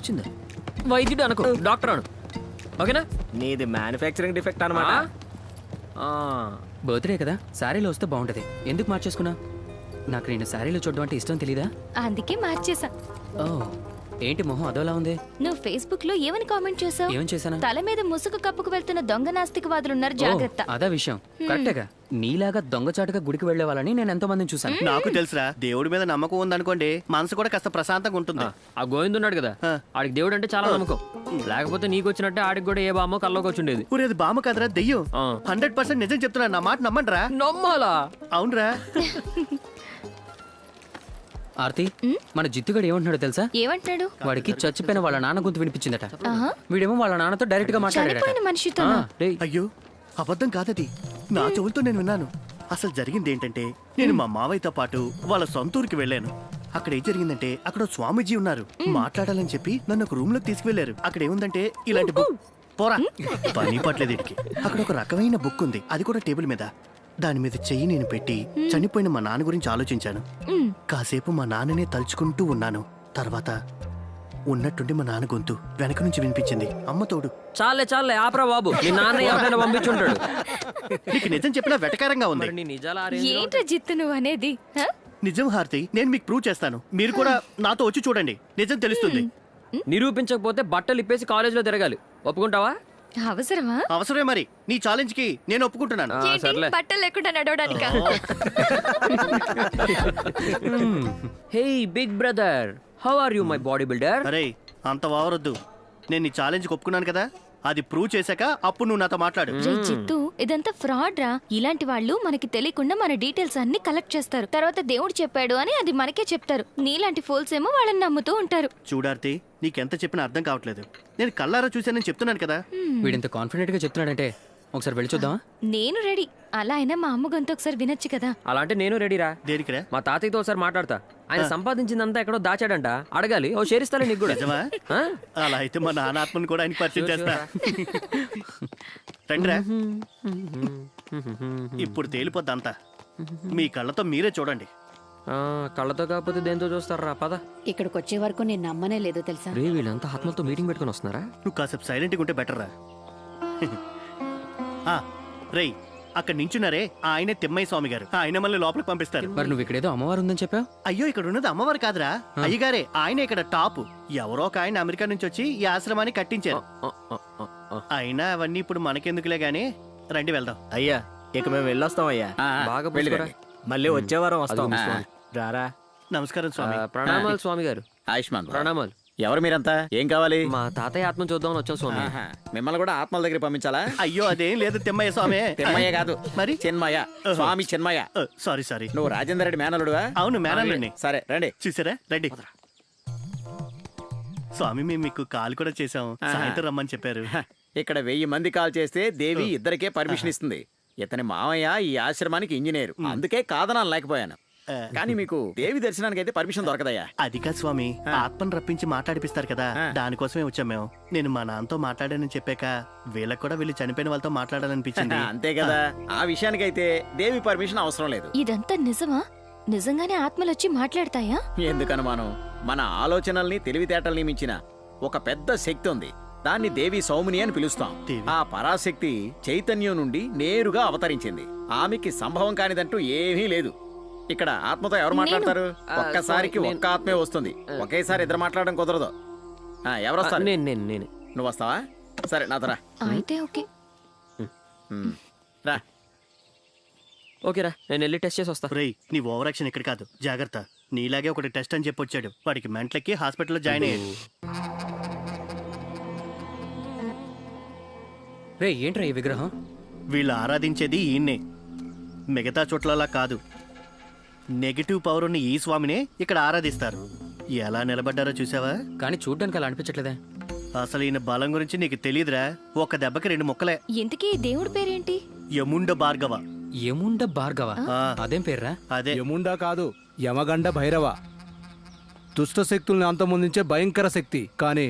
వచ్చిందా? వైద్యుడు అనుకో, డాక్టర్ అను, ఓకేనా? నీది మ్యానుఫ్యాక్చరింగ్ డిఫెక్ట్ అనమాట. బర్త్డే కదా, శారీలో వస్తే బాగుంటది. ఎందుకు మార్చేసుకున్నా? నాకు నేను శారీలో చూడడం అంటే ఇష్టం తెలీదా? అందుకే మార్చేసా. ఓ, ఏంటి మొహం అదోలా ఉంది? నువ్వు ఫేస్బుక్ లో ఏమని కామెంట్ చేసావు? ఏం చేశానా? తల మీద ముసుగు కప్పుకు వెళ్తున్న దొంగ నాస్తికవాదులున్నారు, జాగ్రత్త. అదా విషయం. కరెక్టేగా. నీలాగా దొంగచాటుగా గుడికి వెళ్లే వాళ్ళని నేను ఎంతో మందిని చూసాను. నాకు తెలుసురా, దేవుడి మీద నమ్మకం ఉందనుకోండి, మనసు కూడా కాస్త ప్రశాంతంగా ఉంటుంది. ఆ గోవింద్ ఉన్నాడు కదా, ఆడికి దేవుడు అంటే చాలా నమ్మకం. లేకపోతే నీకు వచ్చినట్టే ఆడికి కూడా ఏ బామ్మో కల్లోకి వచ్చిండేది. ఊరేది బామ్మ కదరా, దెయ్యం. 100% నిజం చెప్తున్నా, నా మాట నమ్మండిరా. నమ్మాలా? అవునరా. ఆర్తి, మన జిత్తుగాడు ఏమంటున్నాడు తెలుసా? ఏమంటున్నాడు? వాడికి చచ్చిపోయిన వాళ్ళ నాన్న గొంతు వినిపించిందట. వీడేమో వాళ్ళ నాన్నతో డైరెక్ట్ గా చనిపోయిన మనిషితో. మాట్లాడాడు. అయ్యో, అబద్ధం కాదది, నా చెవులతో నేను విన్నాను. అసలు జరిగింది ఏంటంటే, నేను మా మావయ్యతో పాటు వాళ్ళ సొంత ఊరికి వెళ్ళాను. అక్కడ ఏం జరిగిందంటే, అక్కడ స్వామీజీ ఉన్నారు. మాట్లాడాలని చెప్పి నన్ను ఒక రూమ్ లోకి తీసుకువెళ్లారు. అక్కడ ఏముందంటే ఇలాంటి బుక్. పోరా, పని పట్లేదు ఇడికి. అక్కడ ఒక రకమైన బుక్ ఉంది, అది కూడా టేబుల్ మీద. దాని మీద చెయ్యి నేను పెట్టి చనిపోయిన మా నాన్న గురించి ఆలోచించాను. కాసేపు మా నాన్ననే తలుచుకుంటూ ఉన్నాను. తర్వాత ఉన్నట్టుండి మా నాన్న గొంతు వెనక నుంచి వినిపించింది. అమ్మ తోడు. చాలే చాలే ఆపరా బాబు, నీ నాన్న ఎవరైనా పంపించుంటాడు. నీకు నిజం చెప్పినా వెటకారంగా ఉంది. నీ నిజాలా? ఏంట్రా జిత్తు నువ్వు అనేది? నిజం హారతి, నేను మీకు ప్రూవ్ చేస్తాను. మీరు కూడా నాతో వచ్చి చూడండి, నిజం తెలుస్తుంది. నిరూపించకపోతే బట్టలు ఇప్పేసి కాలేజీలో తిరగాలి. ఒప్పుకుంటావా? అవసరమా? అవసరమే మరి. నీ ఛాలెంజ్ కి నేను ఒప్పుకుంటున్నాను. సర్లే. బట్టలు లేకుండా నడవడానికా? Hey big brother, how are you my body builder? అరే, అంత వావరొద్దు. నేను నీ ఛాలెంజ్ కి ఒప్పుకున్నాను కదా, అది ప్రూవ్ చేశాక అప్పుడు నువ్వు నాతో మాట్లాడు. రే జిత్తు, ఇదంతా ఫ్రాడ్ రా. ఇలాంటి వాళ్ళు మనకి తెలియకుండా మన డీటెయిల్స్ అన్ని కలెక్ట్ చేస్తారు. తర్వాత దేవుడు చెప్పాడు అని అది మనకే చెప్తారు. నీలాంటి ఫోల్స్ ఏమో వాళ్ళని నమ్ముతూ ఉంటారు. చూడార్తి, నీకెంత చెప్పినా అర్థం కావట్లేదు. నేను కళ్ళారా చూశానని చెప్తున్నాను కదా. వీడింత కాన్ఫిడెంట్ గా చెప్తున్నాడంటే ఒకసారి వెళ్ళి చూద్దామా? నేను రెడీ. అలా అయినా మా అమ్మ గొంతు ఒకసారి వినొచ్చు కదా. అలా అంటే నేను రెడీరా. దేనికిరా? మా తాతయ్యతో ఒకసారి మాట్లాడతా. ఆయన సంపాదించిందంతా ఎక్కడో దాచాడంట, అడగాలి. ఓ షేర్ ఇస్తాలే నీకు కూడా. నిజమా? అలా అయితే మా నాన్న ఆత్మను కూడా ఆయనకి పరిచయం చేస్తా. రండిరా, ఇప్పుడు తేలిపోద్ది అంతా. మీ కళ్ళతో మీరే చూడండి. కళ్ళతో కాకపోతే దేంతో చూస్తారా? పద. ఇక్కడికి వచ్చే వరకు నేను నమ్మనే లేదు తెలుసా. రే, వీళ్ళంతా ఆత్మలతో మీటింగ్ పెట్టుకుని వస్తున్నారా? నువ్వు కాసేపు సైలెంట్గా ఉంటే బెటర్ రా. రేయ్, అక్కడ నించున్నారే, ఆయనే తిమ్మయ్య స్వామి గారు. ఆయన మళ్ళీ లోపలికి పంపిస్తారు. మరి నువ్వు ఇక్కడేదో అమ్మవారు ఉందని చెప్పావు. అయ్యో, ఇక్కడ ఉన్నది అమ్మవారు కాదురా, అయ్యగారే. ఆయన ఇక్కడ టాప్. ఎవరో ఒక ఆయన అమెరికా నుంచి వచ్చి ఈ ఆశ్రమాన్ని కట్టించారు. అయినా అవన్నీ ఇప్పుడు మనకెందుకులే గానీ, రండి వెళ్దాం. అయ్యా, ఇక మేము వెళ్ళొస్తాం అయ్యా. బాగా మళ్ళీ వచ్చే వారం వస్తాం. రారా. నమస్కారం స్వామి. ప్రణామాలు స్వామి గారు. ఆయుష్మాన్. ప్రణామాలు. ఎవరు మీరంతా? ఏం కావాలి? మా తాతయ్య ఆత్మ చూద్దామని వచ్చాం స్వామి. మిమ్మల్ని కూడా ఆత్మల దగ్గర పంపించాలా? అయ్యో, అదేం లేదు తిమ్మయ్య స్వామి. తిమ్మయ్య కాదు, మరి చిన్మయ్య, స్వామి చిన్మయ్య. సారీ. నువ్వు రాజేందర్ రెడ్డి మేనలుడువా? అవును, మేనల్లుడిని. సరే రండి. చూసారా, రండి. స్వామి, మేము మీకు కాల్ కూడా చేసాం, సాయంత్రం రమ్మని చెప్పారు. ఇక్కడ 1000 మంది కాల్ చేస్తే దేవి ఇద్దరికే పర్మిషన్ ఇస్తుంది. ఇతని మామయ్య ఈ ఆశ్రమానికి ఇంజనీర్, అందుకే కాదనాలు లేకపోయాను. కానీ మీకు దేవి దర్శనానికి అయితే పర్మిషన్ దొరకదయ్యా. అది కాదు స్వామి, ఆత్మను రప్పించి మాట్లాడిపిస్తారు కదా, దానికోసమే వచ్చాం మేము. నేను మా నాన్నతో మాట్లాడానని చెప్పాక వీళ్ళకి కూడా వీళ్ళు చనిపోయిన వాళ్ళతో మాట్లాడాలనిపించింది. అంతే కదా. ఆ విషయానికైతే దేవి పర్మిషన్ అవసరం లేదు. ఇదంతా నిజమా? నిజంగానే ఆత్మలు వచ్చి మాట్లాడతాయా? ఎందుకు అనుమానం? మన ఆలోచనల్ని తెలివితేటల్ని మించిన ఒక పెద్ద శక్తి ఉంది. దాన్ని దేవి సౌమిని అని పిలుస్తాం. ఆ పరాశక్తి చైతన్యం నుండి నేరుగా అవతరించింది. ఆమెకి సంభవం కానిదంటూ ఏమీ లేదు. ఇక్కడ ఆత్మతో ఎవరు మాట్లాడతారు? ఒక్కసారికి ఒక్క ఆత్మే వస్తుంది. ఒకేసారి ఇద్దరు మాట్లాడడం కుదరదు. ఎవరు వస్తారు? నేనే. నువ్వు వస్తావా? సరే, నాతో రా. అయితే ఓకే. రా. ఓకేరా, నేను వెళ్ళి టెస్ట్ చేసి వస్తా. రేయ్, నీ ఓవర్ యాక్షన్ ఇక్కడ కాదు, జాగ్రత్త. నీలాగే ఒకటి టెస్ట్ అని చెప్పి వచ్చాడు. వాడికి మెంట్లకి హాస్పిటల్లో జాయిన్ అయ్యాడు. రే, ఏంట్రా ఈ విగ్రహం? వీళ్ళు ఆరాధించేది ఈయన్నే, మిగతా చోట్లలా కాదు. నెగిటివ్ పవర్ ఉన్న ఈ స్వామినే ఇక్కడ ఆరాధిస్తారు. ఎలా నిలబడ్డారో చూసావా? కానీ చూడ్డానికి అలా అనిపించట్లేదే. అసలు ఈయన బలం గురించి నీకు తెలియదురా. ఒక దెబ్బకి 2 ముక్కలే. ఇంతకీ దేవుడి పేరేంటి? యముండ భార్గవ. యముండ భార్గవ? అదేం పేర్రా? అదే. యముండా కాదు, యమగండ భైరవ. దుష్ట శక్తుల్ని అంతమొందించే భయంకర శక్తి. కానీ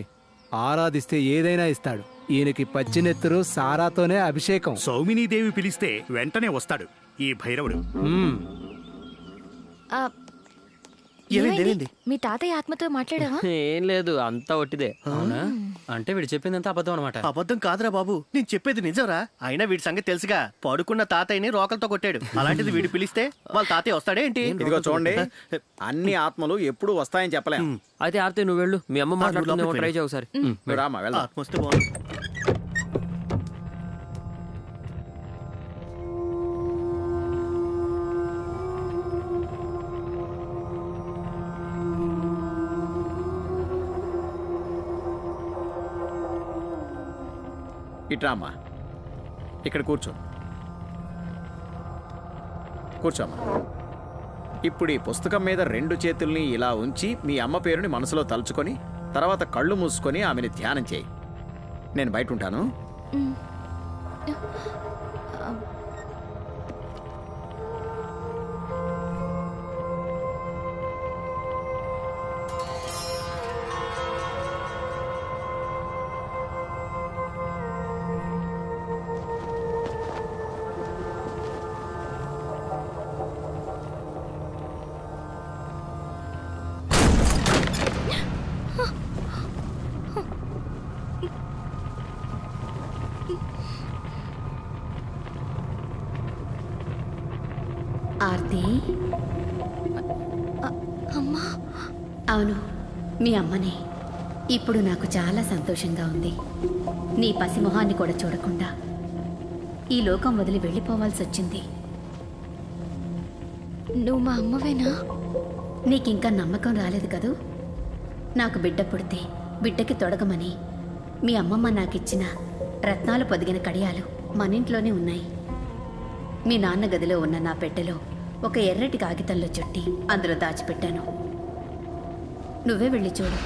ఆరాధిస్తే ఏదైనా ఇస్తాడు. ఈయనకి పచ్చినెత్తురు సారాతోనే అభిషేకం. సౌమినీదేవి పిలిస్తే వెంటనే వస్తాడు ఈ భైరవుడు. ఏమైంది మీ తాతయ్య ఆత్మతో మాట్లాడావా? ఏం లేదు, అంతా ఒట్టిదే. అవునా? అంటే వీడు చెప్పిందంతా అబద్ధం అనమాట. అబద్ధం కాదురా బాబు, నేను చెప్పేది నిజంరా. అయినా వీడి సంగతి తెలుసుగా, పడుకున్న తాతయ్యని రోకలతో కొట్టాడు. అలాంటిది వీడు పిలిస్తే వాళ్ళ తాతయ్య వస్తాడే ఏంటి? ఇదిగో చూడండి, అన్ని ఆత్మలు ఎప్పుడు వస్తాయని చెప్పలేం. అయితే ఆర్తి నువ్వు వెళ్ళు, మీ అమ్మ మాట్లాడుతుందేమో ట్రై చేయ ఒకసారి. నువ్వు రామా, వెళ్దాం. ఆత్మ వస్తే బాగుంది. ఇట్రామ్మా, ఇక్కడ కూర్చోమ్మా. ఇప్పుడు ఈ పుస్తకం మీద 2 చేతుల్ని ఇలా ఉంచి మీ అమ్మ పేరుని మనసులో తలుచుకొని తర్వాత కళ్ళు మూసుకొని ఆమెని ధ్యానం చేయి. నేను బయట ఉంటాను. ఆర్తి, అమ్మా. అవును, మీ అమ్మనే. ఇప్పుడు నాకు చాలా సంతోషంగా ఉంది. నీ పసిమొహాన్ని కూడా చూడకుండా ఈ లోకం వదిలి వెళ్ళిపోవాల్సి వచ్చింది. నువ్వు మా అమ్మవేనా? నీకింకా నమ్మకం రాలేదు కదూ? నాకు బిడ్డ పుడితే బిడ్డకి తొడగమని మీ అమ్మమ్మ నాకిచ్చిన రత్నాలు పొదిగిన కడియాలు మన ఇంట్లోనే ఉన్నాయి. మీ నాన్న గదిలో ఉన్న నా పెట్టెలో ఒక ఎర్రటి కాగితంలో చుట్టి అందులో దాచిపెట్టాను. నువ్వే వెళ్ళి చూడు.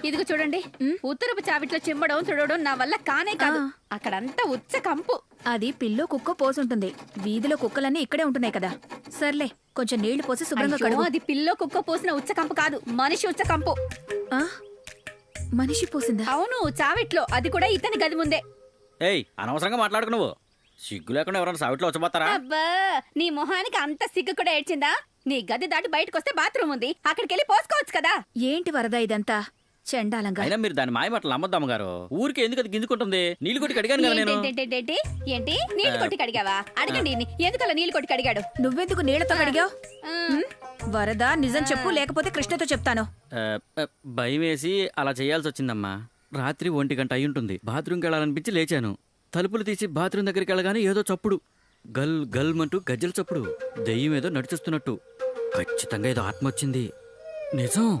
ఇదిగో చూడండి, ఉత్తరపు చావిట్లో చిమ్మడం తుడవడం నా వల్ల కానే కాదు. అక్కడంతా ఉచ్చ కంపు. అది పిల్లో కుక్క పోసుంటుంది. వీధిలో కుక్కలన్నీ ఇక్కడే ఉంటున్నాయి కదా. సర్లే, కొంచెం నీళ్లు పోసి శుభ్రంగా కడుగు. అది పిల్లో కుక్క పోసిన ఉచ్చ కంపు కాదు, మనిషి ఉచ్చ కంపు. మనిషి పోసిందా? అవును, చావిట్లో. అది కూడా ఇతని గది ముందే. ఏయ్, అనవసరంగా మాట్లాడుకు. నువ్వు సిగ్గు లేకుండా ఎవరైనా సావిట్లో వచ్చబోతారా? అబ్బా, నీ మొహానికి అంత సిగ్గు కూడా ఏడ్చిందా? నీ గది దాటి బయటకు వస్తే బాత్రూమ్ ఉంది, అక్కడికి వెళ్ళి పోసుకోవచ్చు కదా. ఏంటి వరద ఇదంతా చండాలంగా? అయినా మీరు దాని మాయమాటలు నమ్మద్దాం గారు. ఊరికి ఎందుకు అది గింజుకుంటుంది? నీళ్ళు కొట్టి కడిగాను కదా నేను. ఏంటి నీళ్లు కొట్టి కడిగావా? అడగండి, ఎందుకలా నీళ్లు కొట్టి కడిగాడు? నువ్వెందుకు నీళ్లతో కడిగావు? వరద, నిజం చెప్పు, లేకపోతే కృష్ణతో చెప్తాను. భయం వేసి అలా చేయాల్సి వచ్చిందమ్మా. రాత్రి 1 గంట అయి ఉంటుంది. బాత్రూమ్కి వెళ్ళాలనిపించి లేచాను. తలుపులు తీసి బాత్రూమ్ దగ్గరికి వెళ్ళగానే ఏదో చప్పుడు, గల్ గల్ అంటూ గజ్జల చప్పుడు. దెయ్యం ఏదో నడిచేస్తున్నట్టు. ఖచ్చితంగా ఏదో ఆత్మ వచ్చింది. నిజం.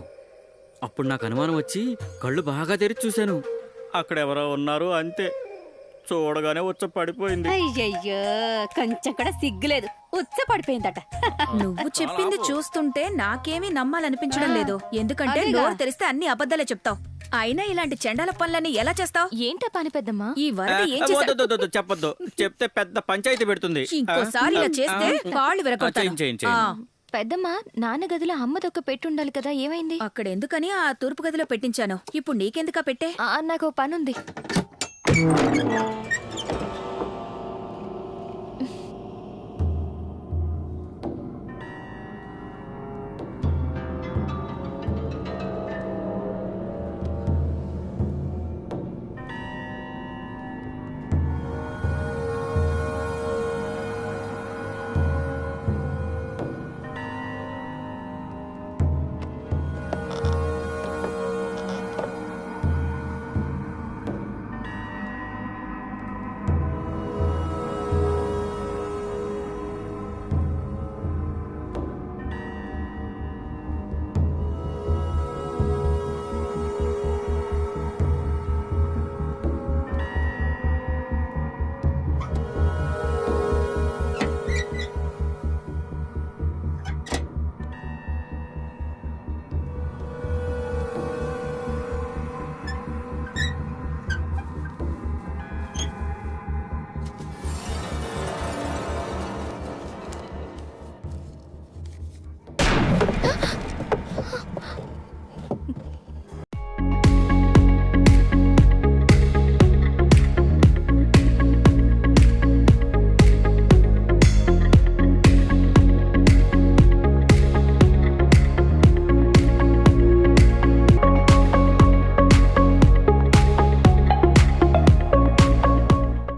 అప్పుడు నాకు అనుమానం వచ్చి కళ్ళు బాగా తెరిచి చూశాను. అక్కడ ఎవరో ఉన్నారు, అంతే. చూడగానే ఉచ్చ పడిపోయింది. అయ్యయ్యో, కొంచెం కూడా సిగ్గులేదు. ఉచ్చ పడిపోయిందట. నువ్వు చెప్పింది చూస్తుంటే నాకేమీ నమ్మాలనిపించడం లేదు. ఎందుకంటే నోరు తెరిస్తే అన్ని అబద్ధాలే చెప్తావు. అయినా ఇలాంటి చెండాల పనులన్నీ ఎలా చేస్తావు? ఏంటా పని పెద్దమ్మా? ఈ వరద ఏం చేశాడు? చెప్పొద్దు, చెప్తే పెద్ద పంచాయతీ పెడుతుంది. ఇంకోసారి ఇలా చేస్తే కాళ్ళు విరగొడతాను. పెద్దమ్మా, నాన్న గదిలో అమ్మదొక్క పెట్టుండాలి కదా, ఏమైంది? అక్కడ ఎందుకని ఆ తూర్పు గదిలో పెట్టించాను. ఇప్పుడు నీకెందుకా పెట్టే? నాకు పనుంది.